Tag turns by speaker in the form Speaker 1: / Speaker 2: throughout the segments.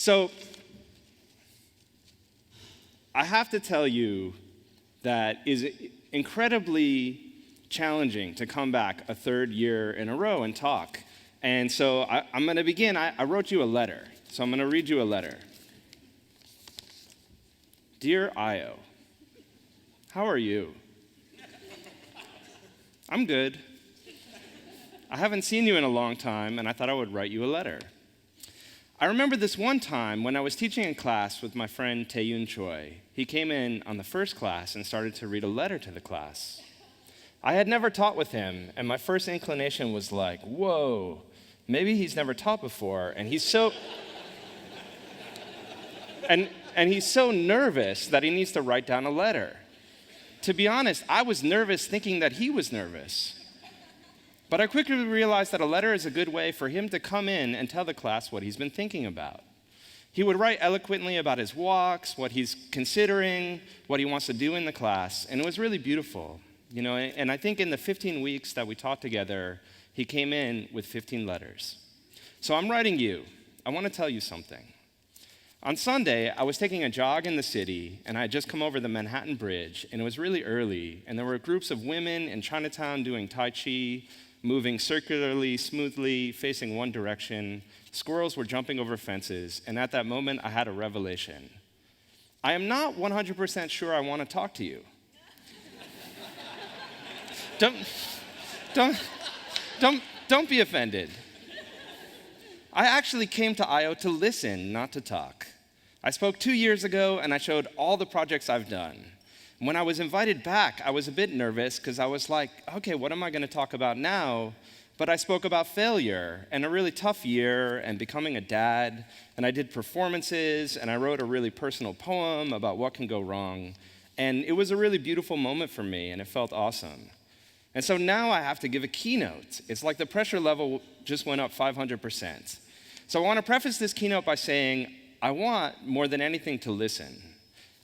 Speaker 1: So I have to tell you that is incredibly challenging to come back a third year in a row and talk. And so I'm going to begin. I wrote you a letter, so I'm going to read you a letter. Dear Eyeo, how are you? I'm good. I haven't seen you in a long time, and I thought I would write you a letter. I remember this one time when I was teaching in class with my friend Taeyun Choi. He came in on the first class and started to read a letter to the class. I had never taught with him, and my first inclination was like, whoa, maybe he's never taught before, and he's so and he's so nervous that he needs to write down a letter. To be honest, I was nervous thinking that he was nervous. But I quickly realized that a letter is a good way for him to come in and tell the class what he's been thinking about. He would write eloquently about his walks, what he's considering, what he wants to do in the class, and it was really beautiful. And I think in the 15 weeks that we taught together, he came in with 15 letters. So I'm writing you. I want to tell you something. On Sunday, I was taking a jog in the city, and I had just come over the Manhattan Bridge, and it was really early, and there were groups of women in Chinatown doing Tai Chi, moving circularly, smoothly, facing one direction. Squirrels were jumping over fences, and at that moment, I had a revelation. I am not 100% sure I want to talk to you. Don't be offended. I actually came to Eyeo to listen, not to talk. I spoke 2 years ago, and I showed all the projects I've done. When I was invited back, I was a bit nervous because I was like, okay, what am I going to talk about now? But I spoke about failure and a really tough year and becoming a dad, and I did performances, and I wrote a really personal poem about what can go wrong. And it was a really beautiful moment for me, and it felt awesome. And so now I have to give a keynote. It's like the pressure level just went up 500%. So I want to preface this keynote by saying, I want more than anything to listen.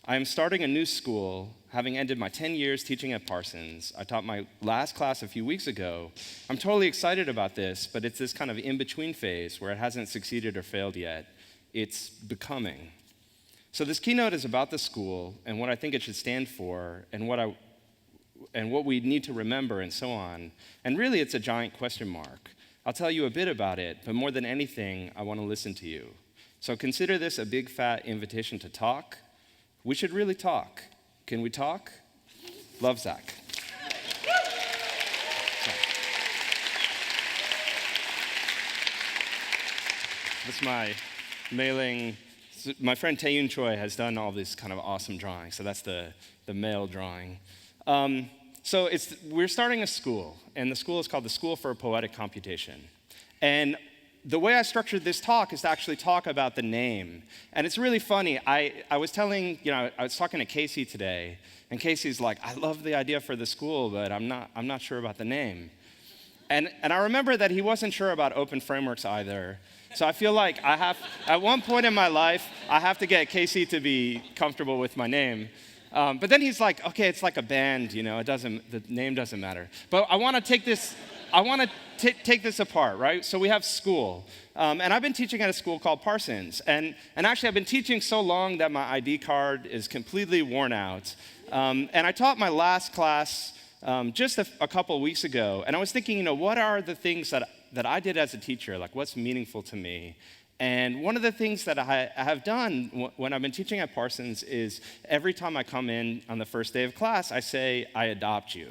Speaker 1: I am starting a new school, having ended my 10 years teaching at Parsons. I taught my last class a few weeks ago. I'm totally excited about this, but it's this kind of in-between phase where it hasn't succeeded or failed yet. It's becoming. So this keynote is about the school and what I think it should stand for and what we need to remember and so on. And really, it's a giant question mark. I'll tell you a bit about it, but more than anything, I want to listen to you. So consider this a big fat invitation to talk. We should really talk. Can we talk? Love, Zach. That's my mailing. My friend Taeyun Choi has done all these kind of awesome drawings, so that's the mail drawing. So we're starting a school, and the school is called the School for Poetic Computation. And the way I structured this talk is to actually talk about the name. And it's really funny. I was talking to Casey today, and Casey's like, I love the idea for the school, but I'm not sure about the name. And I remember that he wasn't sure about open frameworks either. So I feel like at one point in my life, I have to get Casey to be comfortable with my name. But then he's like, okay, it's like a band, the name doesn't matter. But I want to take this apart, right? So we have school. And I've been teaching at a school called Parsons. And actually, I've been teaching so long that my ID card is completely worn out. And I taught my last class just a couple of weeks ago. And I was thinking, what are the things that I did as a teacher? Like, what's meaningful to me? And one of the things that I have done when I've been teaching at Parsons is every time I come in on the first day of class, I say, I adopt you.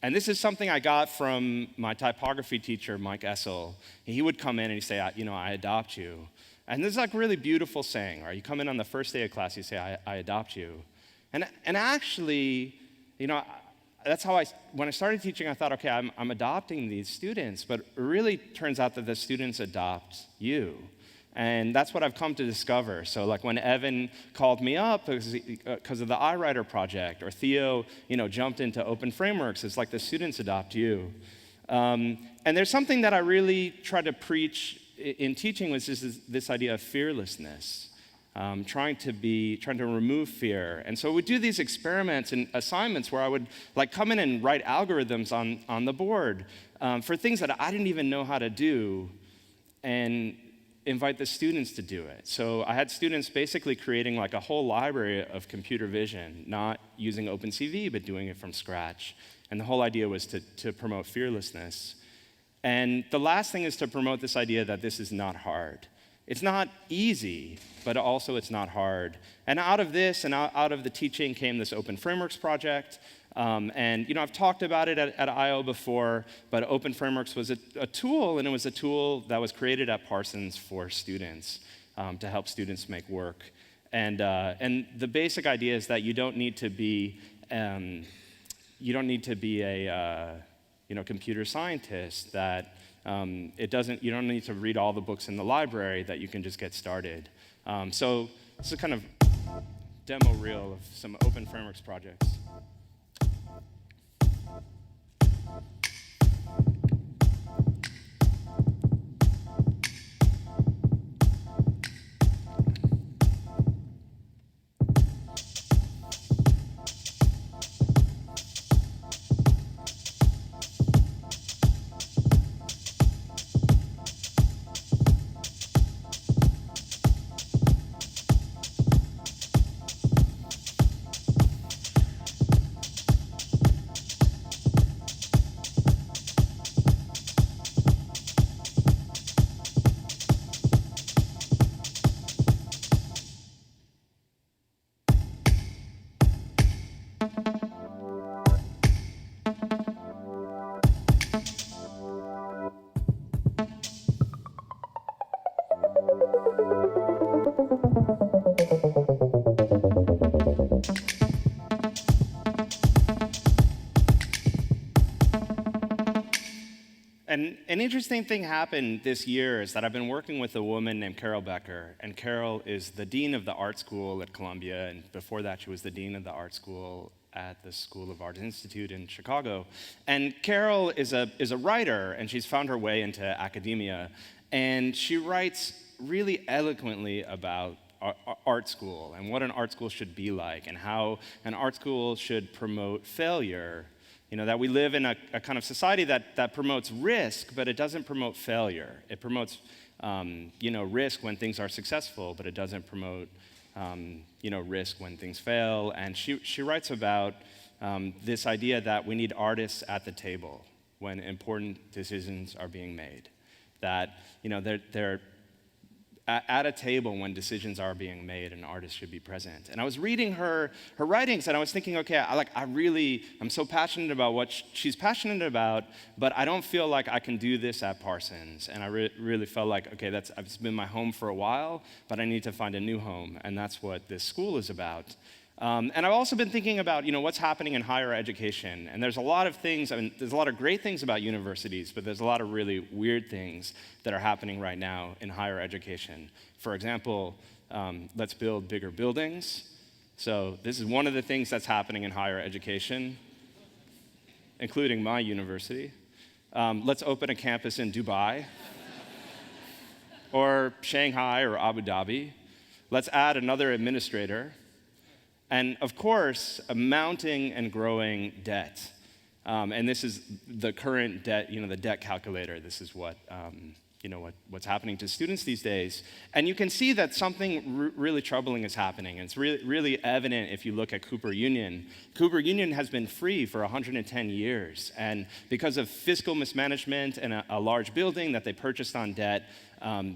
Speaker 1: And this is something I got from my typography teacher, Mike Essel. He would come in and he'd say, I adopt you. And this is like a really beautiful saying, right? You come in on the first day of class, you say, I adopt you. And actually, that's how when I started teaching, I thought, okay, I'm adopting these students, but it really turns out that the students adopt you. And that's what I've come to discover. So like when Evan called me up because of the iWriter project, or Theo, jumped into open frameworks, it's like the students adopt you. And there's something that I really try to preach in teaching, was just this idea of fearlessness, trying to remove fear. And so we do these experiments and assignments where I would like come in and write algorithms on the board for things that I didn't even know how to do. And invite the students to do it. So I had students basically creating like a whole library of computer vision, not using OpenCV, but doing it from scratch. And the whole idea was to promote fearlessness. And the last thing is to promote this idea that this is not hard. It's not easy, but also it's not hard. And out of this and out of the teaching came this Open Frameworks project. And I've talked about it at Eyeo before, but Open Frameworks was a tool, and it was a tool that was created at Parsons for students to help students make work. And the basic idea is that you don't need to be a computer scientist. That you don't need to read all the books in the library. That you can just get started. So this is a kind of demo reel of some Open Frameworks projects. And an interesting thing happened this year is that I've been working with a woman named Carol Becker, and Carol is the dean of the art school at Columbia, and before that she was the dean of the art school at the School of Art Institute in Chicago. And Carol is a writer, and she's found her way into academia, and she writes really eloquently about art school and what an art school should be like and how an art school should promote failure. That we live in a kind of society that promotes risk, but it doesn't promote failure. It promotes, risk when things are successful, but it doesn't promote, risk when things fail. And she writes about this idea that we need artists at the table when important decisions are being made. That, they're at a table when decisions are being made, an artist should be present. And I was reading her writings, and I was thinking, okay, I'm so passionate about what she's passionate about, but I don't feel like I can do this at Parsons. And I really felt like, okay, it's been my home for a while, but I need to find a new home, and that's what this school is about. And I've also been thinking about, what's happening in higher education. And there's a lot of things, there's a lot of great things about universities, but there's a lot of really weird things that are happening right now in higher education. For example, let's build bigger buildings. So this is one of the things that's happening in higher education, including my university. Let's open a campus in Dubai, or Shanghai, or Abu Dhabi. Let's add another administrator. And of course, a mounting and growing debt. And this is the current debt, the debt calculator. This is what's happening to students these days. And you can see that something really troubling is happening. And it's really evident if you look at Cooper Union. Cooper Union has been free for 110 years. And because of fiscal mismanagement and a large building that they purchased on debt,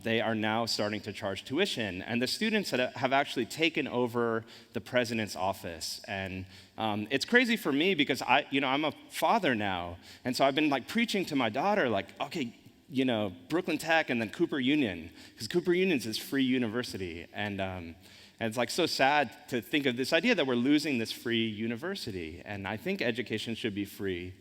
Speaker 1: they are now starting to charge tuition. And the students have actually taken over the president's office. And it's crazy for me because I'm a father now. And so I've been preaching to my daughter, okay, Brooklyn Tech and then Cooper Union, because Cooper Union's this free university. And it's so sad to think of this idea that we're losing this free university. And I think education should be free.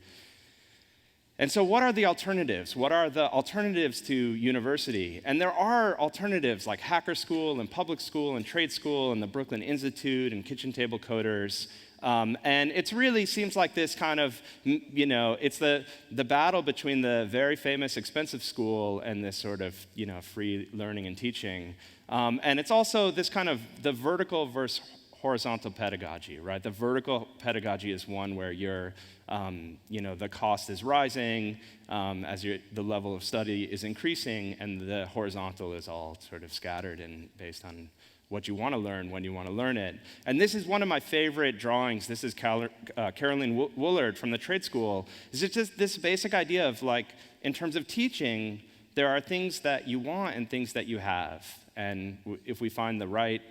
Speaker 1: And so what are the alternatives? What are the alternatives to university? And there are alternatives like Hacker School and Public School and Trade School and the Brooklyn Institute and Kitchen Table Coders. And it really seems like this kind of, it's the battle between the very famous expensive school and this sort of, free learning and teaching. And it's also this kind of the vertical versus horizontal pedagogy, right? The vertical pedagogy is one where the cost is rising as the level of study is increasing, and the horizontal is all sort of scattered and based on what you want to learn when you want to learn it. And this is one of my favorite drawings. This is Caroline Woolard from the trade school. It's just this basic idea of, like, in terms of teaching, there are things that you want and things that you have. And if we find the right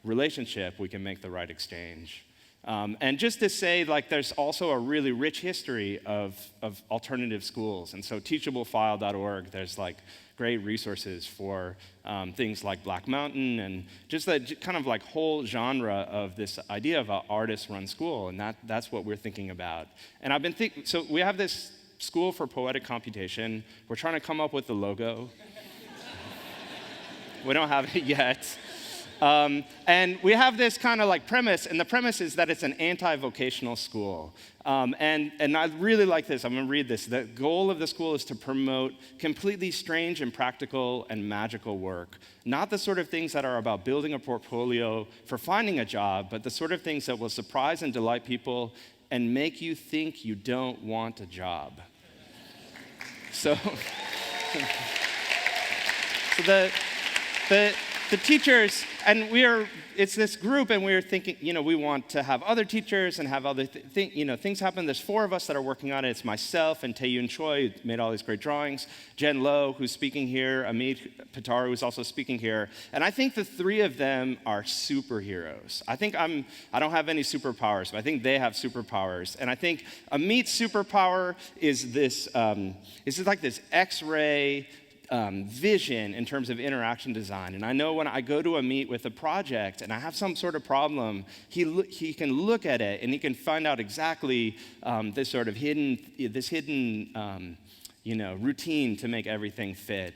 Speaker 1: relationship, we can make the right exchange. And just to say, like, there's also a really rich history of alternative schools. And so teachableFile.org, there's like great resources for things like Black Mountain and just that kind of like whole genre of this idea of an artist-run school. And that's what we're thinking about. And I've been so we have this School for Poetic Computation. We're trying to come up with the logo. We don't have it yet. And we have this kind of like premise, and the premise is that it's an anti-vocational school. And I really like this. I'm going to read this. The goal of the school is to promote completely strange and practical and magical work, not the sort of things that are about building a portfolio for finding a job, but the sort of things that will surprise and delight people and make you think you don't want a job. So the teachers, and it's this group, and we're thinking, we want to have other teachers and have other things happen. There's 4 of us that are working on it. It's myself and Tae-Yoon Choi, who made all these great drawings, Jen Loh, who's speaking here, Amit Pataru, who's also speaking here. And I think the 3 of them are superheroes. I don't have any superpowers, but I think they have superpowers. And I think Amit's superpower is this, like this X-ray vision in terms of interaction design. And I know when I go to a meet with a project and I have some sort of problem, he can look at it and he can find out exactly this sort of hidden routine to make everything fit.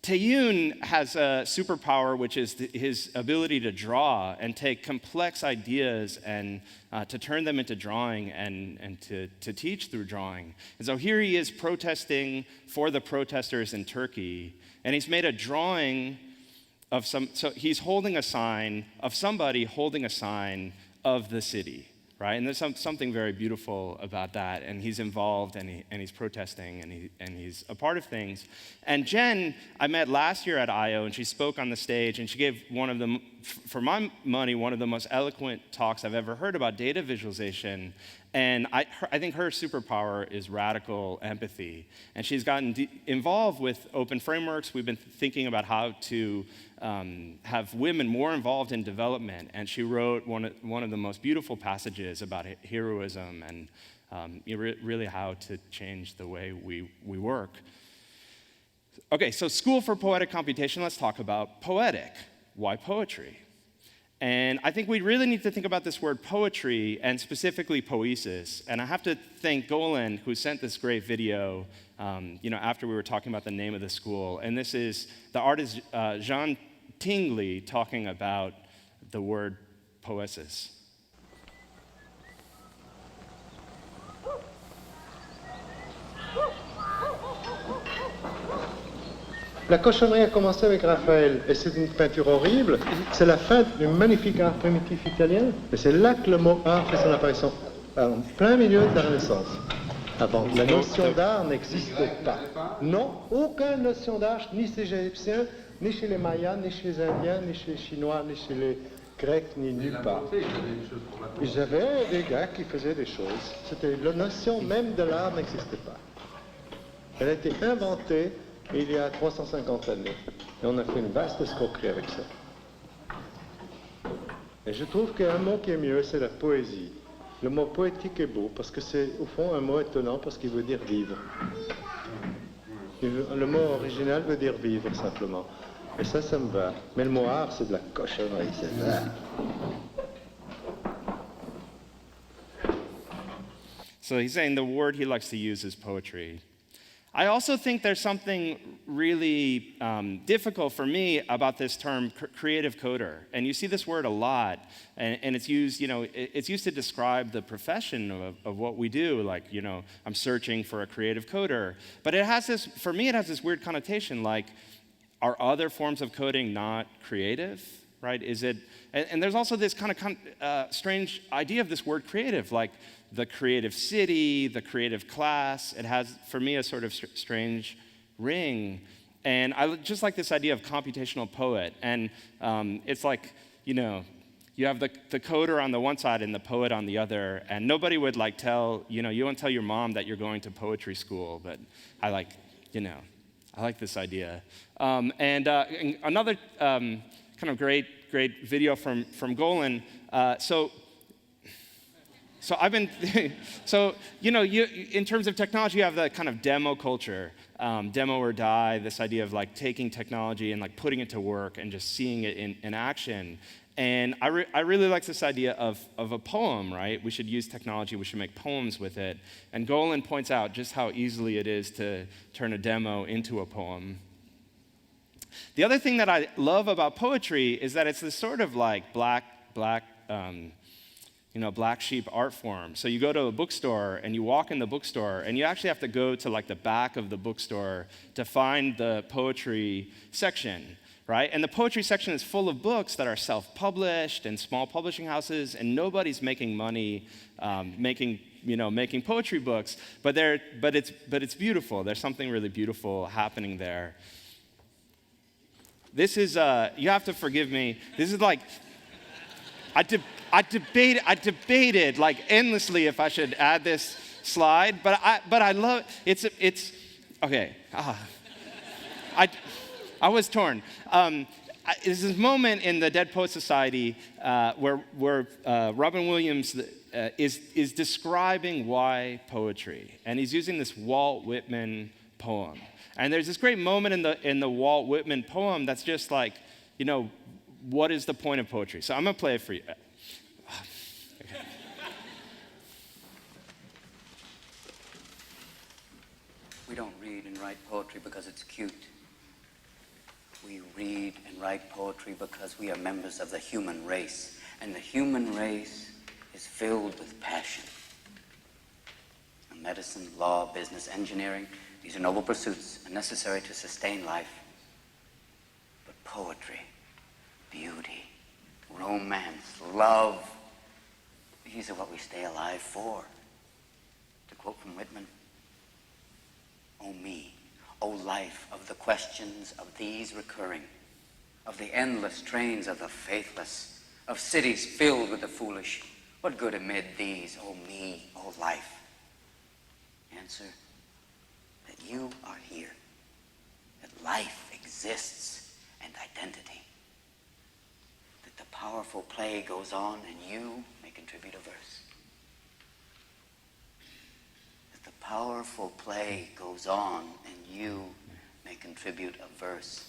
Speaker 1: Tae-Yoon has a superpower, which is his ability to draw and take complex ideas and to turn them into drawing and to teach through drawing. And so here he is protesting for the protesters in Turkey, and he's made a drawing of so he's holding a sign of somebody holding a sign of the city, right? And there's something very beautiful about that, and he's involved, and he's protesting, and he's a part of things. And Jen, I met last year at Eyeo, and she spoke on the stage, and she gave one of the, for my money, one of the most eloquent talks I've ever heard about data visualization. And I think her superpower is radical empathy. And she's gotten involved with open frameworks. We've been thinking about how to have women more involved in development. And she wrote one of the most beautiful passages about heroism and really how to change the way we work. Okay, so School for Poetic Computation, let's talk about poetic. Why poetry? And I think we really need to think about this word poetry and specifically poesis. And I have to thank Golan, who sent this great video, after we were talking about the name of the school. And this is the artist Jean Tingley talking about the word poesis.
Speaker 2: La cochonnerie a commencé avec Raphaël, et c'est une peinture horrible. C'est la fin du magnifique art primitif italien, et c'est là que le mot art fait son apparition, en plein milieu de la Renaissance. Avant, la notion d'art n'existait pas. Non, aucune notion d'art, ni chez les Égyptiens, ni chez les Mayas, ni chez les Indiens, ni chez les Chinois, ni chez les Grecs, ni nulle part. Ils avaient des gars qui faisaient des choses. La notion même de l'art n'existait pas. Elle a été inventée il y a 350 années. Et on a fait une vaste escroquerie avec ça. Et je trouve qu'il y a un mot qui est mieux, c'est la poésie. Le mot poétique est beau, parce que c'est au fond un mot étonnant, parce qu'il veut dire vivre. Le mot original veut dire vivre, simplement. Et ça me va. Mais le mot art, c'est de la cochonnerie, c'est ça.
Speaker 1: So he's saying the word he likes to use is poetry. I also think there's something really difficult for me about this term creative coder. And you see this word a lot, and it's used, it's used to describe the profession of what we do, like, I'm searching for a creative coder. But for me, it has this weird connotation, like, are other forms of coding not creative, right? Is it, and there's also this kind of strange idea of this word creative, like the creative city, the creative class. It has, for me, a sort of strange ring. And I just like this idea of computational poet. And it's like, you have the coder on the one side and the poet on the other, and nobody would like tell, you won't tell your mom that you're going to poetry school, but I like this idea. And another kind of great video from Golan. So I've been, in terms of technology, you have the kind of demo culture, demo or die, this idea of like taking technology and like putting it to work and just seeing it in action. And I really like this idea of a poem, right? We should use technology, we should make poems with it. And Golan points out just how easily it is to turn a demo into a poem. The other thing that I love about poetry is that it's this sort of like black sheep art form. So you go to a bookstore and you walk in the bookstore and you actually have to go to like the back of the bookstore to find the poetry section. Right? And the poetry section is full of books that are self-published and small publishing houses, and nobody's making money making poetry books, but it's beautiful. There's something really beautiful happening there. This is you have to forgive me. This is like I debated like endlessly if I should add this slide, but I love it's okay. I was torn. There's this moment in the Dead Poets Society where Robin Williams is describing why poetry, and he's using this Walt Whitman poem. And there's this great moment in the Walt Whitman poem that's just like, what is the point of poetry? So I'm gonna play it for you. Okay.
Speaker 3: We don't read and write poetry because it's cute. We read and write poetry because we are members of the human race, and the human race is filled with passion. And medicine, law, business, engineering, these are noble pursuits and necessary to sustain life. But poetry, beauty, romance, love, these are what we stay alive for. To quote from Whitman, "Oh me, O life of the questions of these recurring, of the endless trains of the faithless, of cities filled with the foolish, what good amid these, O me, O life?" Answer, that you are here, that life exists and identity, that the powerful play goes on and you may contribute a verse. That the powerful play goes on and you may contribute a verse.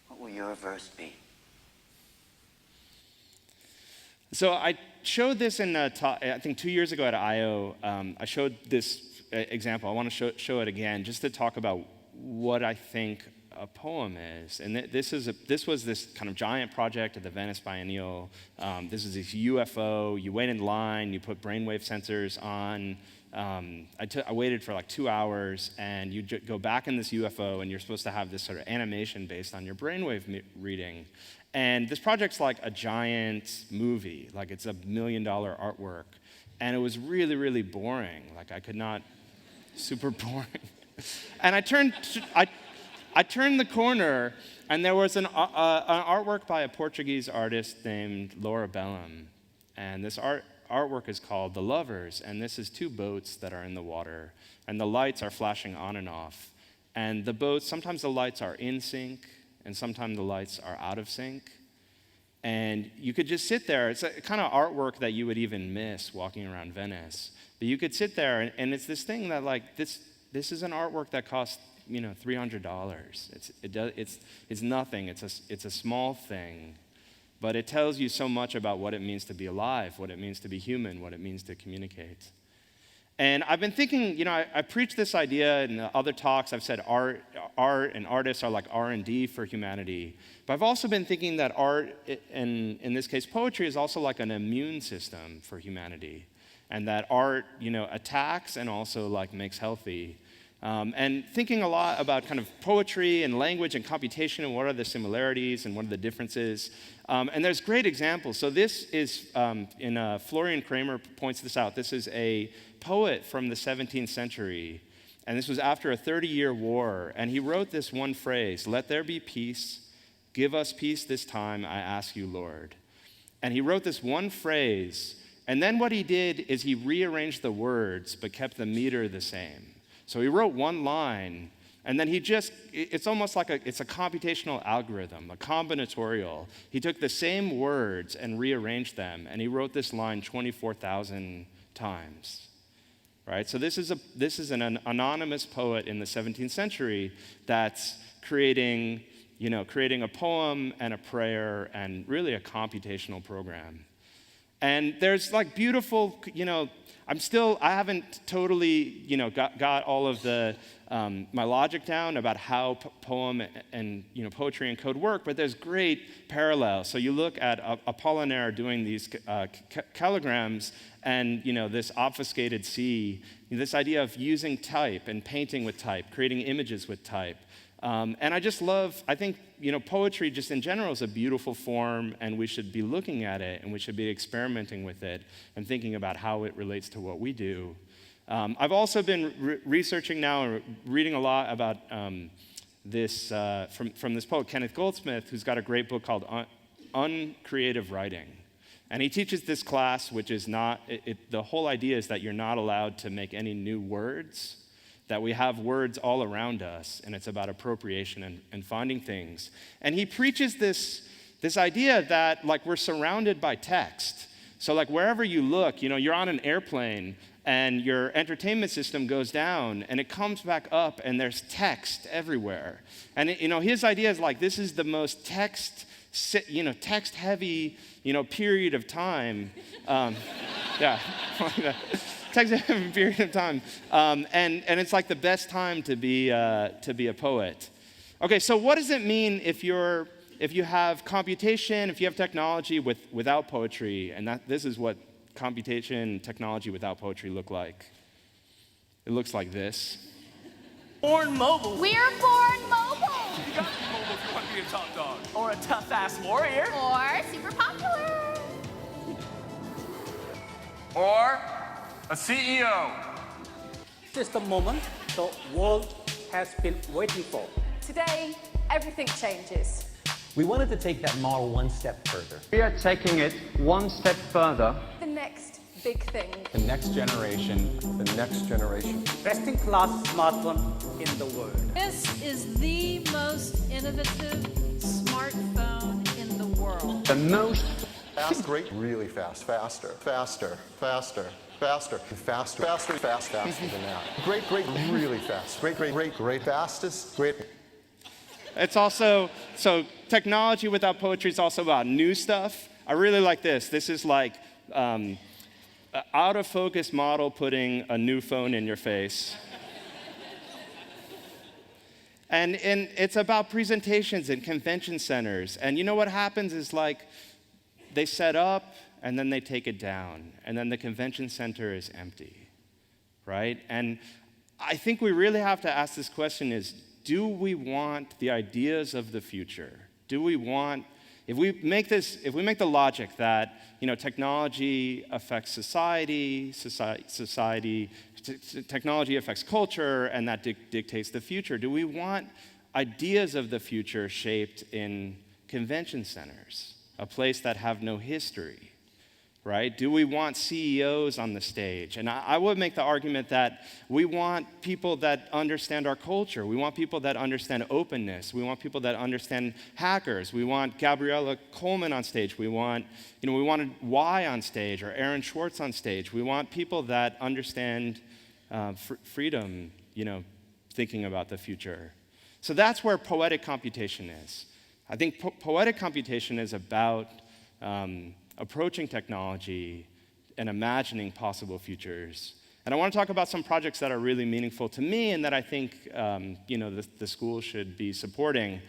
Speaker 3: What will your verse be?
Speaker 1: So I showed this in a talk, I think 2 years ago at Eyeo. I showed this example. I want to show it again just to talk about what I think a poem is. And this was this kind of giant project at the Venice Biennial. This is this UFO. You wait in line. You put brainwave sensors on. I waited for like 2 hours, and you go back in this UFO, and you're supposed to have this sort of animation based on your brainwave reading. And this project's like a giant movie, like it's $1 million artwork. And it was really, really boring. Like I could not, super boring. And I turned the corner, and there was an artwork by a Portuguese artist named Laura Bellum. And this artwork is called The Lovers, and this is 2 boats that are in the water, and the lights are flashing on and off. And the boats, sometimes the lights are in sync, and sometimes the lights are out of sync. And you could just sit there. It's a kind of artwork that you would even miss walking around Venice. But you could sit there, and it's this thing that like, this is an artwork that costs, $300. It's nothing. It's a small thing. But it tells you so much about what it means to be alive, what it means to be human, what it means to communicate. And I've been thinking, I preach this idea in other talks. I've said art and artists are like R&D for humanity. But I've also been thinking that art, and in this case poetry, is also like an immune system for humanity. And that art, attacks and also like makes healthy. and thinking a lot about kind of poetry and language and computation and what are the similarities and what are the differences. And there's great examples. So this is, Florian Kramer points this out. This is a poet from the 17th century, and this was after a 30-year war. And he wrote this one phrase, "Let there be peace. Give us peace this time, I ask you, Lord." And he wrote this one phrase, and then what he did is he rearranged the words but kept the meter the same. So he wrote one line, and then it's almost like it's a computational algorithm, a combinatorial. He took the same words and rearranged them, and he wrote this line 24,000 times, right? So this is an anonymous poet in the 17th century that's creating a poem and a prayer and really a computational program. And there's like beautiful, I haven't totally, got all of the, my logic down about how poem and, poetry and code work, but there's great parallels. So you look at Apollinaire doing these calligrams and, this obfuscated C, this idea of using type and painting with type, creating images with type. And I think, poetry just in general is a beautiful form, and we should be looking at it, and we should be experimenting with it and thinking about how it relates to what we do. I've also been researching now and reading a lot about this from this poet, Kenneth Goldsmith, who's got a great book called Uncreative Writing. And he teaches this class, which is the whole idea is that you're not allowed to make any new words, that we have words all around us, and it's about appropriation and finding things. And he preaches this idea that, like, we're surrounded by text. So, like, wherever you look, you're on an airplane, and your entertainment system goes down, and it comes back up, and there's text everywhere. And, his idea is, like, this is the most text-heavy, period of time. Yeah. Text-heavy period of time, and it's like the best time to be a poet. Okay, so what does it mean if you have computation, if you have technology without poetry, and this is what computation technology without poetry look like? It looks like this.
Speaker 4: Born mobile.
Speaker 5: We're born mobile.
Speaker 4: You gotta be mobile if you want to be a top dog. Or a tough-ass warrior.
Speaker 5: Or super popular.
Speaker 4: Or a CEO.
Speaker 6: This is the moment the world has been waiting for.
Speaker 7: Today, everything changes.
Speaker 8: We wanted to take that model one step further.
Speaker 9: We are taking it one step further.
Speaker 7: The next big thing.
Speaker 8: The next generation.
Speaker 10: The next generation.
Speaker 6: Best-in-class smartphone in the world.
Speaker 11: This is the most innovative smartphone in the world.
Speaker 9: The most
Speaker 10: fast, great, really fast, faster, faster, faster, faster, faster, faster, faster than that. Great, really fast. Great, fastest, great.
Speaker 1: It's also, so technology without poetry is also about new stuff. I really like this. This is like an out-of-focus model putting a new phone in your face. And it's about presentations in convention centers. And you know what happens is, like, they set up and then they take it down. And then the convention center is empty, right? And I think we really have to ask this question is, do we want the ideas of the future? Do we want, if we make the logic that, technology affects society, technology affects culture, and that dictates the future, do we want ideas of the future shaped in convention centers, a place that have no history? Right? Do we want CEOs on the stage? And I would make the argument that we want people that understand our culture. We want people that understand openness. We want people that understand hackers. We want Gabriella Coleman on stage. We wanted Y on stage or Aaron Schwartz on stage. We want people that understand freedom, thinking about the future. So that's where poetic computation is. I think poetic computation is about approaching technology and imagining possible futures. And I want to talk about some projects that are really meaningful to me and that I think the school should be supporting.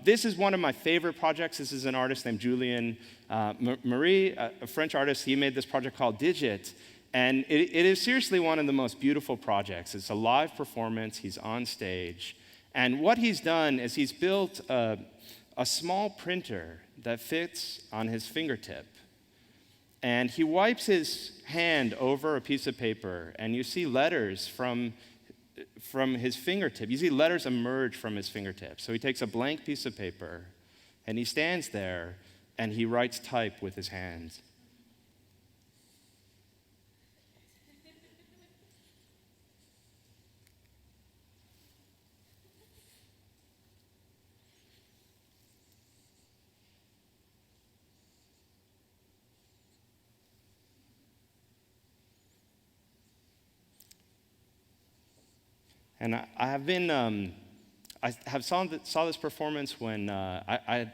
Speaker 1: This is one of my favorite projects. This is an artist named Julien Marie, a French artist. He made this project called Digit. And it is seriously one of the most beautiful projects. It's a live performance. He's on stage. And what he's done is he's built a small printer that fits on his fingertip. And he wipes his hand over a piece of paper, and you see letters from his fingertip. You see letters emerge from his fingertip. So he takes a blank piece of paper, and he stands there, and he writes type with his hands. And I have been, I have saw this performance when I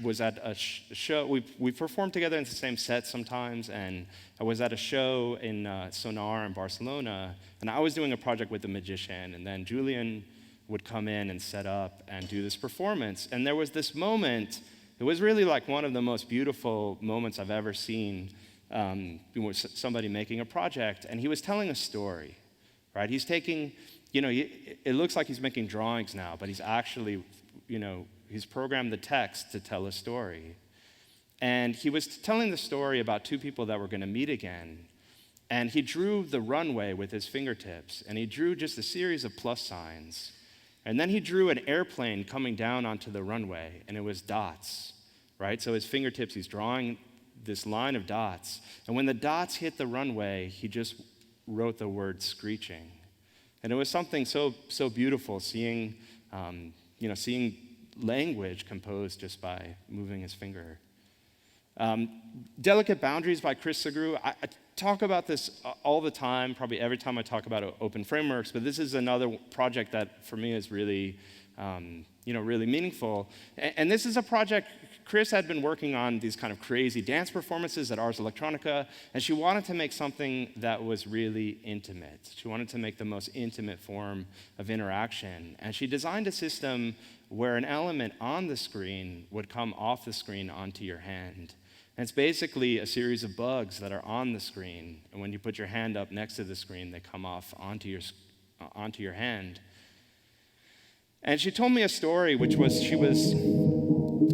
Speaker 1: was at a show. We performed together in the same set sometimes, and I was at a show in Sonar in Barcelona, and I was doing a project with a magician, and then Julian would come in and set up and do this performance. And there was this moment, it was really like one of the most beautiful moments I've ever seen, somebody making a project, and he was telling a story, right? He's taking, it looks like he's making drawings now, but he's actually, he's programmed the text to tell a story. And he was telling the story about two people that were going to meet again. And he drew the runway with his fingertips, and he drew just a series of plus signs. And then he drew an airplane coming down onto the runway, and it was dots, right? So his fingertips, he's drawing this line of dots. And when the dots hit the runway, he just wrote the word screeching. And it was something so beautiful, seeing language composed just by moving his finger. Delicate Boundaries by Chris Segru. I talk about this all the time, probably every time I talk about open frameworks, but this is another project that for me is really, really meaningful. And this is a project Chris had been working on, these kind of crazy dance performances at Ars Electronica, and she wanted to make something that was really intimate. She wanted to make the most intimate form of interaction. And she designed a system where an element on the screen would come off the screen onto your hand. And it's basically a series of bugs that are on the screen, and when you put your hand up next to the screen, they come off onto your hand. And she told me a story, which was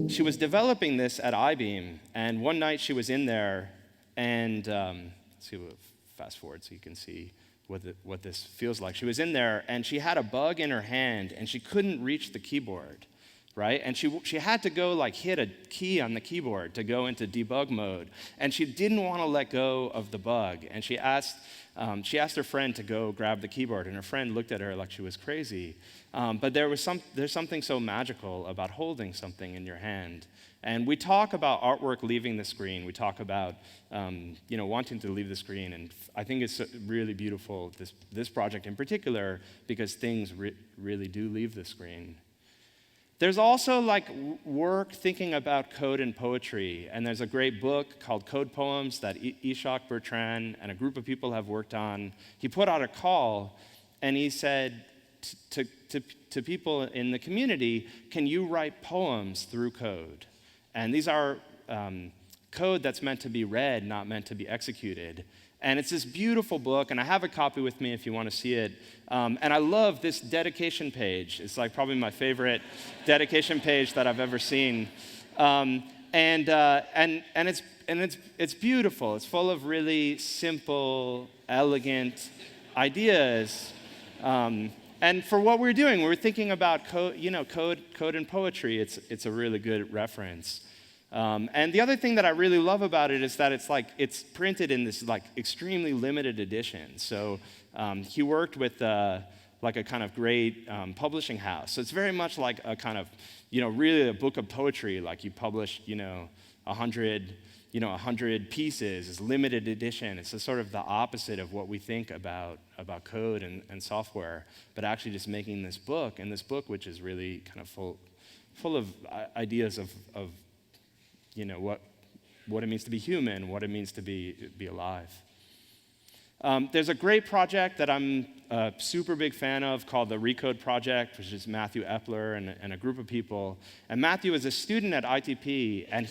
Speaker 1: she was developing this at I-Beam, and one night she was in there, and let's see, fast forward so you can see what this feels like. She was in there, and she had a bug in her hand, and she couldn't reach the keyboard, right? And she had to go hit a key on the keyboard to go into debug mode, and she didn't want to let go of the bug, and she asked her friend to go grab the keyboard, and her friend looked at her like she was crazy. But there's something so magical about holding something in your hand. And we talk about artwork leaving the screen. We talk about wanting to leave the screen. And I think it's really beautiful, this project in particular, because things really do leave the screen. There's also work thinking about code and poetry. And there's a great book called Code Poems that Ishak Bertrand and a group of people have worked on. He put out a call, and he said to people in the community, can you write poems through code? And these are code that's meant to be read, not meant to be executed. And it's this beautiful book, and I have a copy with me if you want to see it. And I love this dedication page. It's probably my favorite dedication page that I've ever seen. And it's beautiful. It's full of really simple, elegant ideas. And for what we're doing, we're thinking about code and poetry. It's a really good reference. And the other thing that I really love about it is that it's printed in this extremely limited edition. So he worked with a kind of great publishing house. So it's very much like a kind of really a book of poetry. Like you published 100 pieces, is limited edition. It's sort of the opposite of what we think about code and software, but actually just making this book, and this book which is really kind of full of ideas of what it means to be human, what it means to be alive. There's a great project that I'm a super big fan of called the Recode Project, which is Matthew Epler and a group of people. And Matthew is a student at ITP, and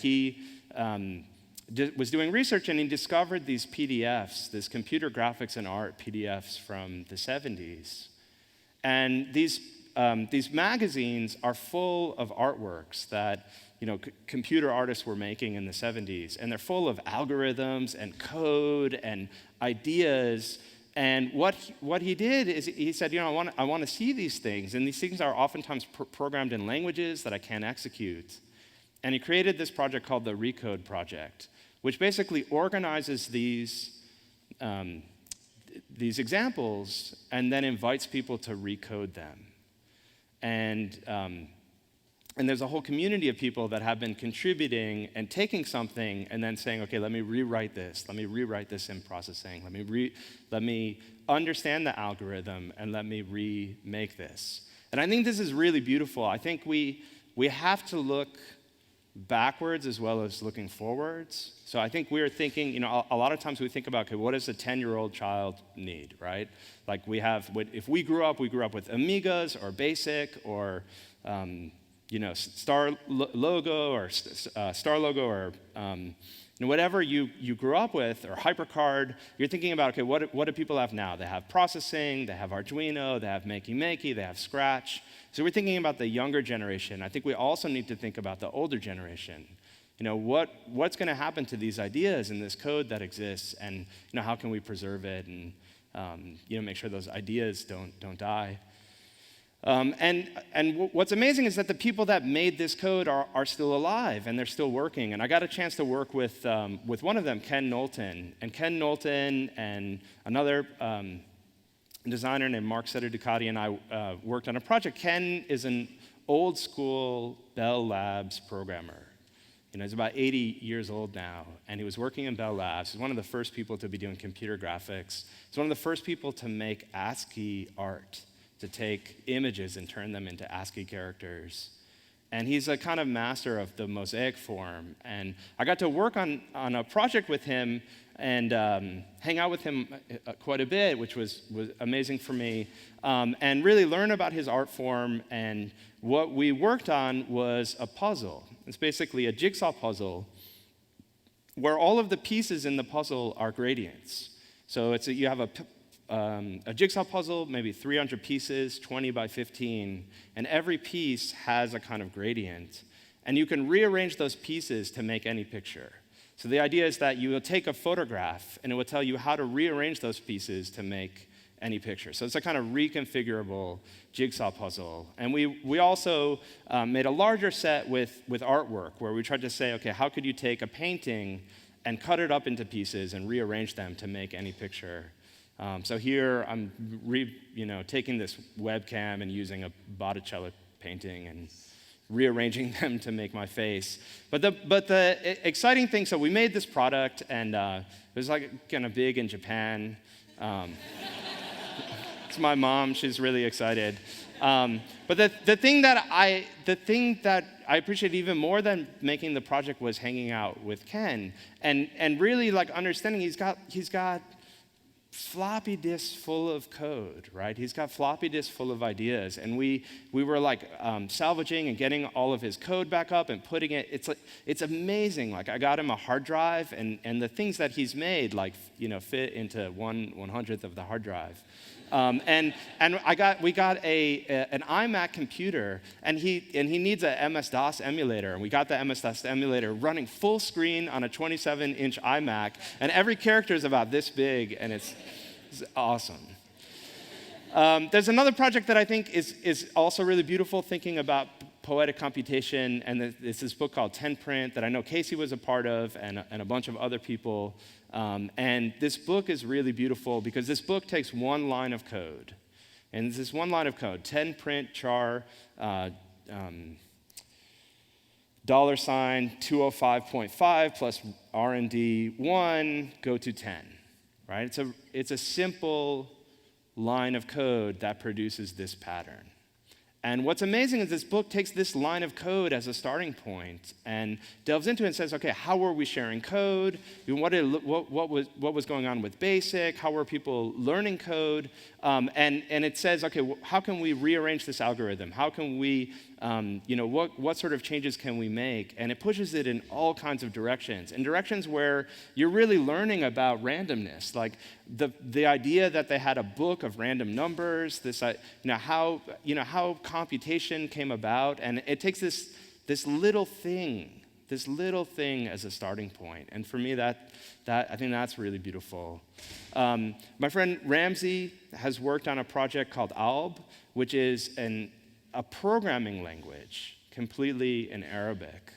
Speaker 1: was doing research, and he discovered these PDFs, this computer graphics and art PDFs from the 70s. And these magazines are full of artworks that computer artists were making in the 70s, and they're full of algorithms and code and ideas. And what he did is he said, I want to see these things, and these things are oftentimes programmed in languages that I can't execute. And he created this project called the Recode Project, which basically organizes these examples and then invites people to recode them. And there's a whole community of people that have been contributing and taking something and then saying, okay, let me rewrite this. Let me rewrite this in processing. Let me understand the algorithm and let me remake this. And I think this is really beautiful. I think we have to look backwards as well as looking forwards. So I think we're thinking, a lot of times we think about, okay, what does a 10-year-old child need, right? Like if we grew up with Amigas or BASIC or Star Logo or Star Logo or whatever you grew up with, or HyperCard. You're thinking about, okay, what do people have now? They have processing, they have Arduino, they have Makey, they have Scratch. So we're thinking about the younger generation. I think we also need to think about the older generation. What's going to happen to these ideas and this code that exists, and how can we preserve it and make sure those ideas don't die. And what's amazing is that the people that made this code are still alive, and they're still working. And I got a chance to work with one of them, Ken Knowlton. And Ken Knowlton and another designer named Mark Ducati and I worked on a project. Ken is an old school Bell Labs programmer. He's about 80 years old now, and he was working in Bell Labs. He's one of the first people to be doing computer graphics. He's one of the first people to make ASCII art, to take images and turn them into ASCII characters. And he's a kind of master of the mosaic form. And I got to work on a project with him and hang out with him quite a bit, which was amazing for me, and really learn about his art form. And what we worked on was a puzzle. It's basically a jigsaw puzzle where all of the pieces in the puzzle are gradients. So you have a jigsaw puzzle, maybe 300 pieces, 20 by 15, and every piece has a kind of gradient. And you can rearrange those pieces to make any picture. So the idea is that you will take a photograph, and it will tell you how to rearrange those pieces to make any picture. So it's a kind of reconfigurable jigsaw puzzle. And we also made a larger set with artwork, where we tried to say, okay, how could you take a painting and cut it up into pieces and rearrange them to make any picture? So here I'm taking this webcam and using a Botticelli painting and rearranging them to make my face. But the exciting thing, so we made this product, and it was like kind of big in Japan. It's my mom; she's really excited. But the thing that I appreciate even more than making the project was hanging out with Ken and really like understanding he's got floppy disks full of code, right? He's got floppy disks full of ideas, and we were like salvaging and getting all of his code back up and putting it. It's amazing. Like I got him a hard drive, and the things that he's made fit into 1/100th of the hard drive. And we got an iMac computer, and he needs a MS-DOS emulator, and we got the MS-DOS emulator running full screen on a 27-inch iMac, and every character is about this big, and it's awesome. There's another project that I think is also really beautiful, thinking about poetic computation, and it's this book called 10print that I know Casey was a part of, and a bunch of other people. And this book is really beautiful because this book takes one line of code. And this one line of code, 10print char $205.5 plus R&D 1 go to 10, right? It's a simple line of code that produces this pattern. And what's amazing is this book takes this line of code as a starting point and delves into it and says, okay, how were we sharing code? What was going on with BASIC? How were people learning code? And it says, okay, how can we rearrange this algorithm? How can we, what sort of changes can we make? And it pushes it in all kinds of directions, in directions where you're really learning about randomness, like the idea that they had a book of random numbers, how computation came about, and it takes this little thing as a starting point. And for me, that I think that's really beautiful. My friend Ramsey has worked on a project called Alb, which is a programming language completely in Arabic.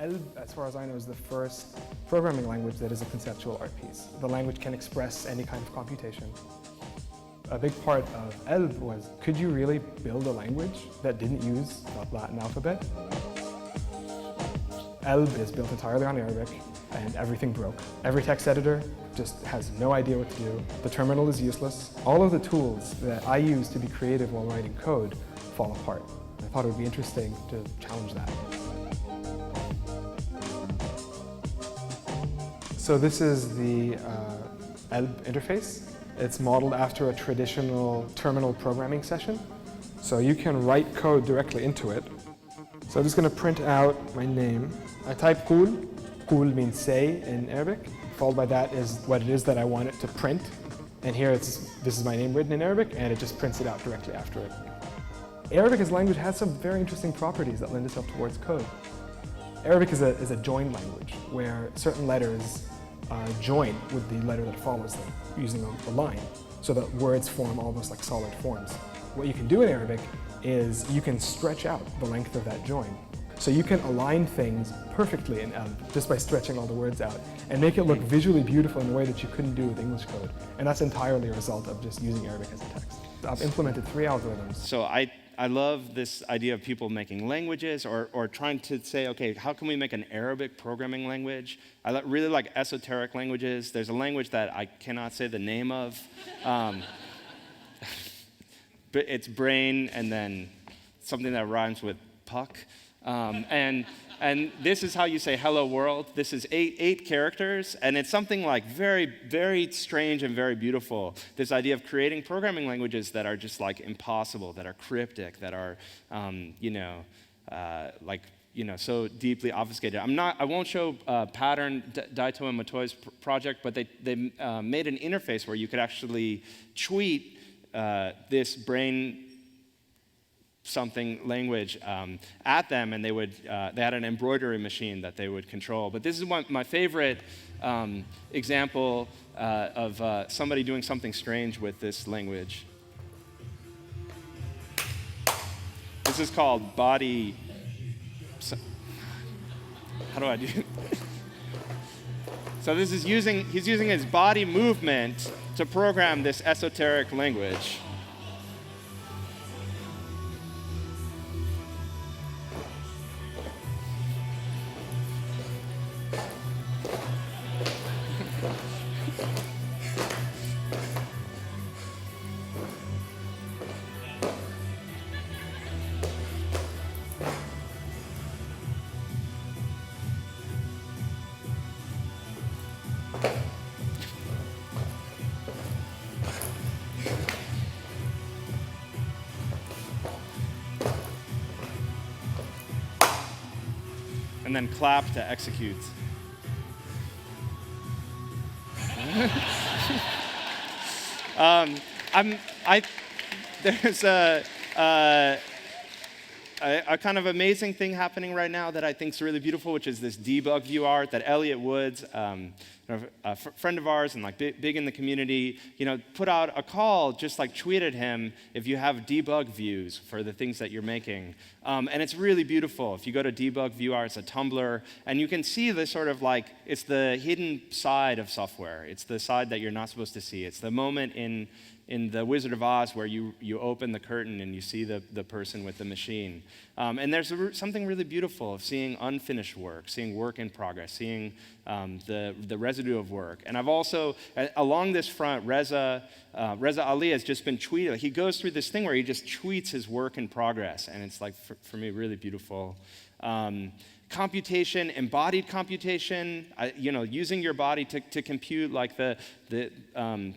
Speaker 12: Elb, as far as I know, is the first programming language that is a conceptual art piece. The language can express any kind of computation. A big part of Elb was, could you really build a language that didn't use the Latin alphabet? Elb is built entirely on Arabic, and everything broke. Every text editor just has no idea what to do. The terminal is useless. All of the tools that I use to be creative while writing code fall apart. I thought it would be interesting to challenge that. So this is the Elb interface. It's modeled after a traditional terminal programming session. So you can write code directly into it. So I'm just going to print out my name. I type Qul. Qul means say in Arabic. Followed by that is what it is that I want it to print. And here this is my name written in Arabic, and it just prints it out directly after it. Arabic as a language has some very interesting properties that lend itself towards code. Arabic is a join language where certain letters join with the letter that follows them using a line, so that words form almost like solid forms. What you can do in Arabic is you can stretch out the length of that join. So you can align things perfectly in Elb just by stretching all the words out and make it look visually beautiful in a way that you couldn't do with English code. And that's entirely a result of just using Arabic as a text. I've implemented 3 algorithms.
Speaker 1: So I love this idea of people making languages or trying to say, okay, how can we make an Arabic programming language? I really like esoteric languages. There's a language that I cannot say the name of. But it's brain and then something that rhymes with puck. And this is how you say hello world. This is eight characters, and it's something like very, very strange and very beautiful. This idea of creating programming languages that are just like impossible, that are cryptic, that are, so deeply obfuscated. I won't show Pattern, Daito and Matoi's project, but they made an interface where you could actually tweet this brain something language at them, and they had an embroidery machine that they would control. But this is my favorite example of somebody doing something strange with this language. This is called body. How do I do? So he's using his body movement to program this esoteric language. And then clap to execute. There's a kind of amazing thing happening right now that I think is really beautiful, which is this debug view art that Elliot Woods, a friend of ours and like big in the community, put out a call, just like tweeted him if you have debug views for the things that you're making. And it's really beautiful. If you go to debug view art, it's a Tumblr, and you can see this sort of like, it's the hidden side of software. It's the side that you're not supposed to see. It's the moment in The Wizard of Oz where you open the curtain and you see the person with the machine. And there's something really beautiful of seeing unfinished work, seeing work in progress, seeing the residue residue of work. And I've also, along this front, Reza Ali has just been tweeting. He goes through this thing where he just tweets his work in progress, and it's like, for me, really beautiful. Computation, embodied computation, using your body to compute, like the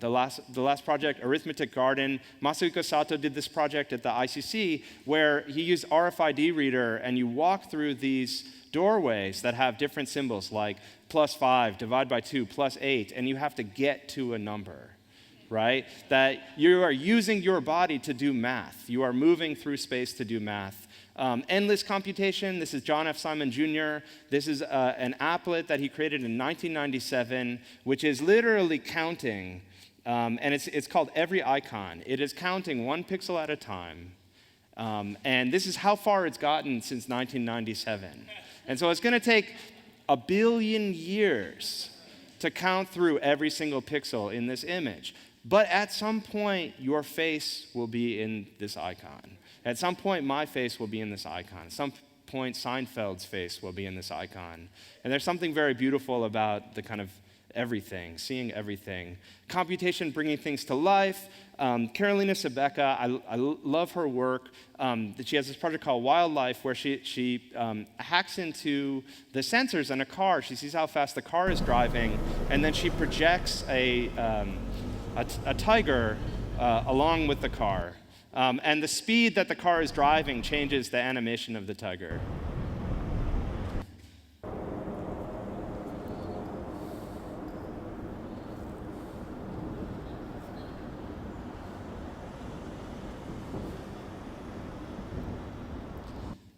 Speaker 1: last project, Arithmetic Garden. Masahiko Sato did this project at the ICC where he used RFID reader, and you walk through these doorways that have different symbols like +5, divide by 2, +8, and you have to get to a number, right? That you are using your body to do math. You are moving through space to do math. Endless computation, this is John F. Simon Jr. This is an applet that he created in 1997, which is literally counting, and it's called Every Icon. It is counting 1 pixel at a time, and this is how far it's gotten since 1997. And so it's going to take 1 billion years to count through every single pixel in this image. But at some point, your face will be in this icon. At some point, my face will be in this icon. At some point, Seinfeld's face will be in this icon. And there's something very beautiful about the kind of everything, seeing everything. Computation, bringing things to life. Carolina Sebeka, I love her work. She has this project called Wildlife where she hacks into the sensors in a car. She sees how fast the car is driving, and then she projects a tiger along with the car. And the speed that the car is driving changes the animation of the tiger.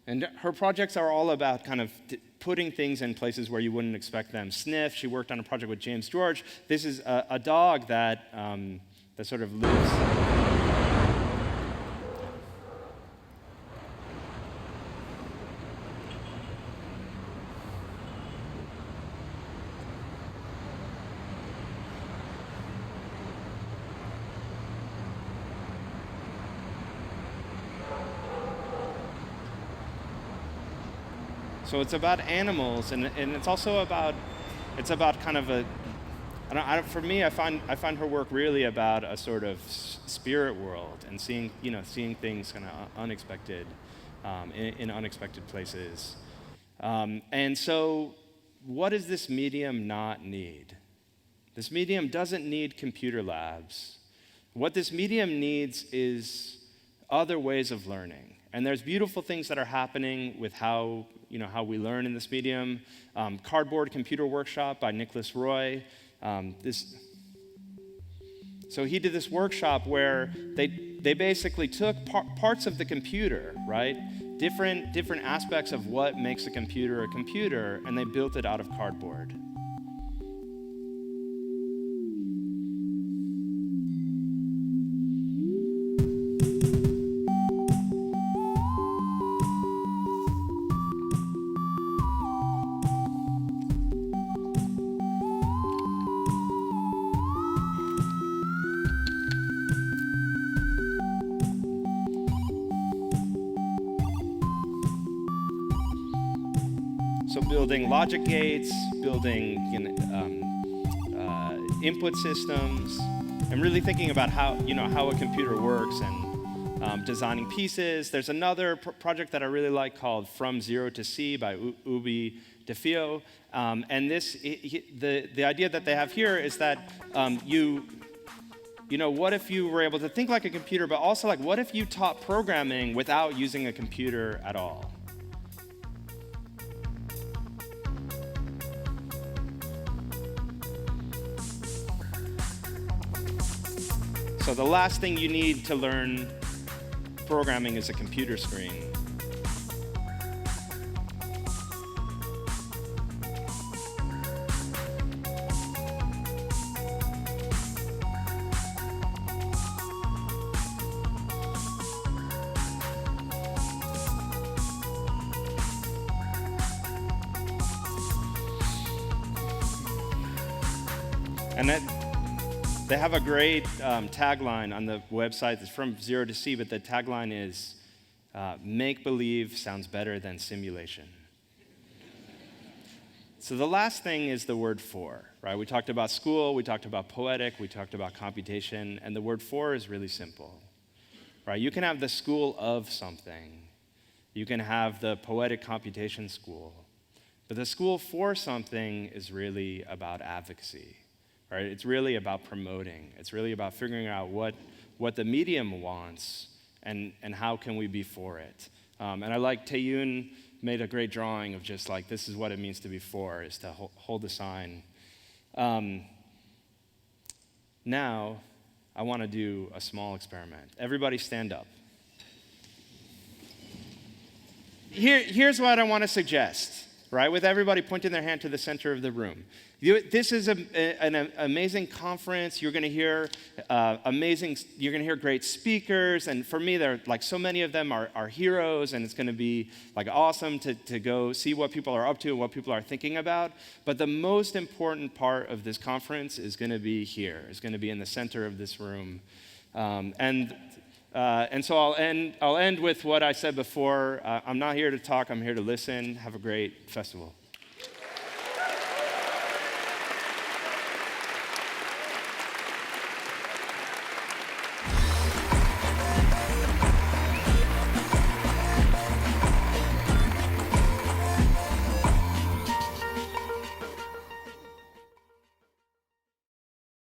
Speaker 1: And her projects are all about kind of putting things in places where you wouldn't expect them. Sniff, she worked on a project with James George. This is a dog that sort of lives. So it's about animals, and it's also about kind of a. For me, I find her work really about a sort of spirit world and seeing things kind of unexpected, in unexpected places. And so, what does this medium not need? This medium doesn't need computer labs. What this medium needs is other ways of learning. And there's beautiful things that are happening with how we learn in this medium. Cardboard Computer Workshop by Nicholas Roy. So he did this workshop where they basically took parts of the computer, right? Different aspects of what makes a computer, and they built it out of cardboard. So building logic gates, building input systems, and really thinking about how a computer works and designing pieces. There's another project that I really like called From Zero to C by Ubi DeFeo. And the idea that they have here is that what if you were able to think like a computer, but also like what if you taught programming without using a computer at all? So the last thing you need to learn programming is a computer screen. And they have a great tagline on the website. It's From Zero to C, but the tagline is, make-believe sounds better than simulation. So the last thing is the word for, right? We talked about school, we talked about poetic, we talked about computation, and the word for is really simple, right? You can have the school of something. You can have the poetic computation school. But the school for something is really about advocacy, right? It's really about promoting. It's really about figuring out what the medium wants and how can we be for it. And I like Taeyun made a great drawing of just like, this is what it means to be for, is to hold the sign. Now, I want to do a small experiment. Everybody stand up. Here's what I want to suggest, right? With everybody pointing their hand to the center of the room. This is an amazing conference. You're going to hear you're going to hear great speakers. And for me, there like so many of them are heroes, and it's going to be like awesome to go see what people are up to and what people are thinking about. But the most important part of this conference is going to be here. It's going to be in the center of this room. And so I'll end with what I said before. I'm not here to talk. I'm here to listen. Have a great festival.